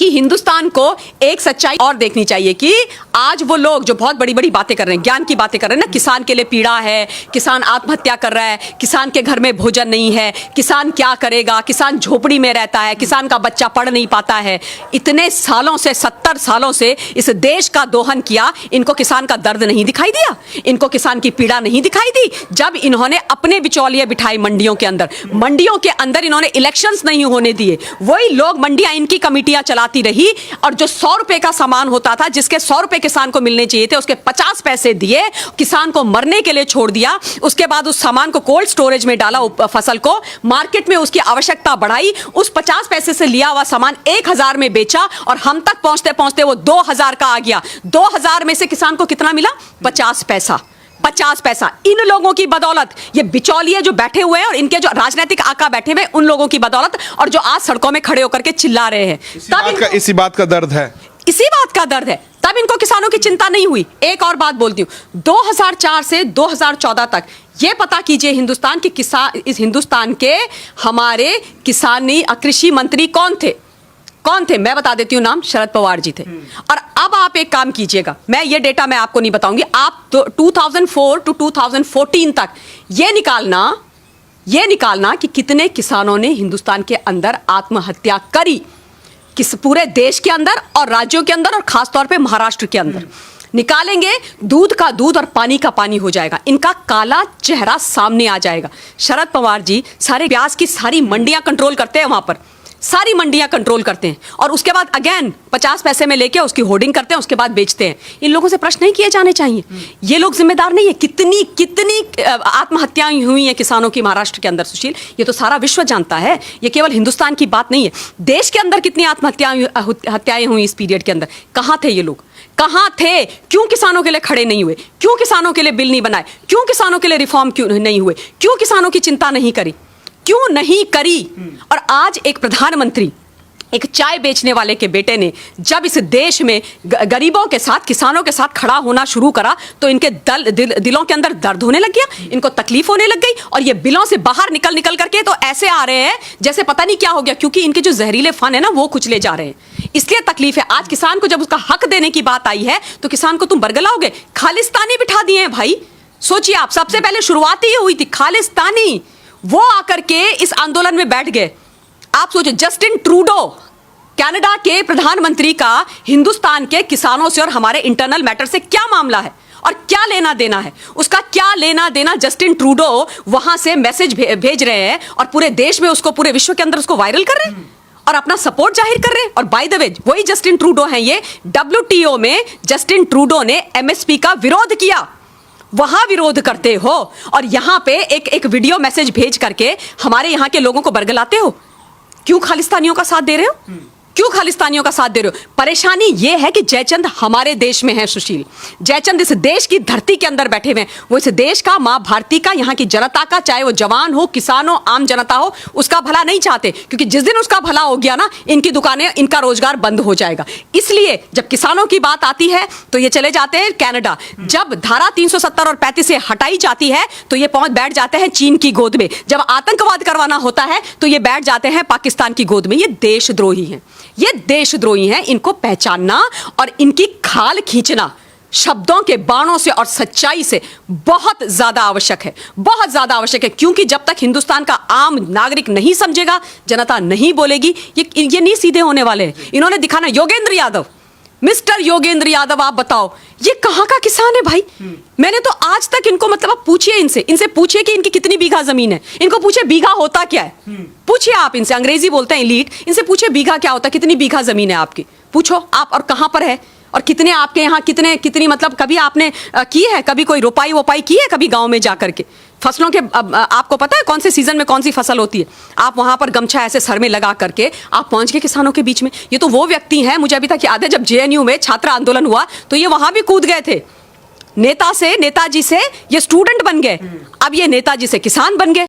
कि हिंदुस्तान को एक सच्चाई और देखनी चाहिए कि आज वो लोग जो बहुत बड़ी बड़ी बातें कर रहे हैं, ज्ञान की बातें कर रहे हैं ना, किसान के लिए पीड़ा है, किसान आत्महत्या कर रहा है, किसान के घर में भोजन नहीं है, किसान क्या करेगा, किसान झोपड़ी में रहता है, किसान का बच्चा पढ़ नहीं पाता है। इतने सालों से, 70 सालों से इस देश का दोहन किया, इनको किसान का दर्द नहीं दिखाई दिया, इनको किसान की पीड़ा नहीं दिखाई दी। जब इन्होंने अपने बिचौलिए बिठाए मंडियों के अंदर इन्होंने इलेक्शंस नहीं होने दिए, वही लोग मंडियां इनकी कमिटियां चलाती रही और जो 100 रुपए का सामान होता था, जिसके 100 रुपए किसान को मिलने चाहिए थे, उसके 50 पैसे दिए, किसान को मरने के लिए छोड़ दिया। उसके बाद उस सामान को कोल्ड स्टोरेज में डाला, फसल को मार्केट में उसकी आवश्यकता बढ़ाई, उस 50 पैसे से लिया हुआ सामान 1000 में बेचा और हम तक पहुंचते पहुंचते वो 2000 का आ गया। 2000 में से किसान को कितना मिला? 50 पैसा। 50 पैसा। इन लोगों की बदौलत, ये बिचौलिए जो बैठे हुए हैं और इनके जो राजनीतिक आका बैठे हुए, उन लोगों की बदौलत, और जो आज सड़कों में खड़े होकर के चिल्ला रहे हैं, इसी बात का दर्द है, इसी बात का दर्द है। तब इनको किसानों की चिंता नहीं हुई। एक और बात बोलती हूं, 2004 से 2014 तक ये पता कीजिए हिंदुस्तान के इस हिंदुस्तान के हमारे किसानी कृषि मंत्री कौन थे? मैं बता देती हूं नाम, शरद पवार जी थे। और अब आप एक काम कीजिएगा, मैं ये डेटा मैं आपको नहीं बताऊंगी, आप 2004 टू 2014 तक ये निकालना कि कितने किसानों ने हिंदुस्तान के अंदर आत्महत्या करी, किस पूरे देश के अंदर और राज्यों के अंदर और खासतौर पे महाराष्ट्र के अंदर। निकालेंगे, दूध का दूध और पानी का पानी हो जाएगा, इनका काला चेहरा सामने आ जाएगा। शरद पवार जी सारे प्याज की सारी मंडियां कंट्रोल करते हैं, वहां पर सारी मंडियां कंट्रोल करते हैं और उसके बाद अगेन 50 पैसे में लेके उसकी होर्डिंग करते हैं, उसके बाद बेचते हैं। इन लोगों से प्रश्न नहीं किए जाने चाहिए? ये लोग जिम्मेदार नहीं है? कितनी आत्महत्याएं हुई हैं किसानों की महाराष्ट्र के अंदर, सुशील, ये तो सारा विश्व जानता है, ये केवल हिंदुस्तान की बात नहीं है। देश के अंदर कितनी आत्महत्याएं हुई इस पीरियड के अंदर? कहां थे ये लोग? कहां थे? क्यों किसानों के लिए खड़े नहीं हुए? क्यों किसानों के लिए बिल नहीं बनाए? क्यों किसानों के लिए रिफॉर्म क्यों नहीं हुए? क्यों किसानों की चिंता नहीं करी? क्यों नहीं करी? और आज एक प्रधानमंत्री, एक चाय बेचने वाले के बेटे ने जब इस देश में गरीबों के साथ, किसानों के साथ खड़ा होना शुरू करा, तो इनके दिलों के अंदर दर्द होने लग गया, इनको तकलीफ होने लग गई, और ये बिलों से बाहर निकल करके तो ऐसे आ रहे हैं जैसे पता नहीं क्या हो गया, क्योंकि इनके जो जहरीले फन है ना, वो कुचले जा रहे हैं। इसलिए तकलीफ है। आज किसान को जब उसका हक देने की बात आई है, तो किसान को तुम बरगलाओगे? खालिस्तानी बिठा दिए हैं भाई। सोचिए आप, सबसे पहले शुरुआत ही हुई थी खालिस्तानी, वो आकर के इस आंदोलन में बैठ गए। आप सोचो, जस्टिन ट्रूडो, कनाडा के प्रधानमंत्री का हिंदुस्तान के किसानों से और हमारे इंटरनल मैटर से क्या मामला है और क्या लेना देना है? उसका क्या लेना देना? जस्टिन ट्रूडो वहां से मैसेज भेज रहे हैं और पूरे देश में उसको, पूरे विश्व के अंदर उसको वायरल कर रहे हैं और अपना सपोर्ट जाहिर कर रहे हैं। और बाय द वे, वही जस्टिन ट्रूडो हैं ये, WTO में जस्टिन ट्रूडो ने MSP का विरोध किया, वहां विरोध करते हो और यहां पे एक वीडियो मैसेज भेज करके हमारे यहां के लोगों को बरगलाते हो। क्यों खालिस्तानियों का साथ दे रहे हो? क्यों खालिस्तानियों का साथ दे रहे हो? परेशानी यह है कि जयचंद हमारे देश में है, सुशील। जयचंद इस देश की धरती के अंदर बैठे हुए हैं। वो इस देश का, मां भारती का, यहाँ की जनता का, चाहे वो जवान हो, किसान हो, आम जनता हो, उसका भला नहीं चाहते, क्योंकि जिस दिन उसका भला हो गया ना, इनकी दुकानें, इनका रोजगार बंद हो जाएगा। इसलिए जब किसानों की बात आती है तो ये चले जाते हैं कनाडा। जब धारा 370 और 35 से हटाई जाती है तो ये पहुंच बैठ जाते हैं चीन की गोद में। जब आतंकवाद करवाना होता है तो ये बैठ जाते हैं पाकिस्तान की गोद में। ये देशद्रोही हैं, ये देशद्रोही हैं। इनको पहचानना और इनकी खाल खींचना शब्दों के बाणों से और सच्चाई से बहुत ज्यादा आवश्यक है, बहुत ज्यादा आवश्यक है। क्योंकि जब तक हिंदुस्तान का आम नागरिक नहीं समझेगा, जनता नहीं बोलेगी, ये नहीं सीधे होने वाले हैं। इन्होंने दिखाना, योगेंद्र यादव, मिस्टर योगेंद्र यादव, आप बताओ ये कहां का किसान है भाई? मैंने तो आज तक इनको, मतलब आप पूछिए इनसे पूछिए कि इनकी कितनी बीघा जमीन है, इनको पूछिए बीघा होता क्या है, पूछिए आप इनसे, अंग्रेजी बोलते हैं एलीट, इनसे पूछिए बीघा क्या होता है, कितनी बीघा जमीन है आपकी, पूछो आप, और कहां पर है, और कितने आपके यहाँ कितनी मतलब कभी आपने की है, कभी कोई रोपाई वोपाई की है कभी गांव में जाकर के? फसलों के आपको पता है कौन से सीजन में कौन सी फसल होती है? आप वहां पर गमछा ऐसे सर में लगा करके आप पहुंच गए किसानों के बीच में। ये तो वो व्यक्ति हैं, मुझे अभी तक याद है जब JNU में छात्र आंदोलन हुआ तो ये वहां भी कूद गए थे। नेताजी से ये स्टूडेंट बन गए, अब ये नेताजी से किसान बन गए।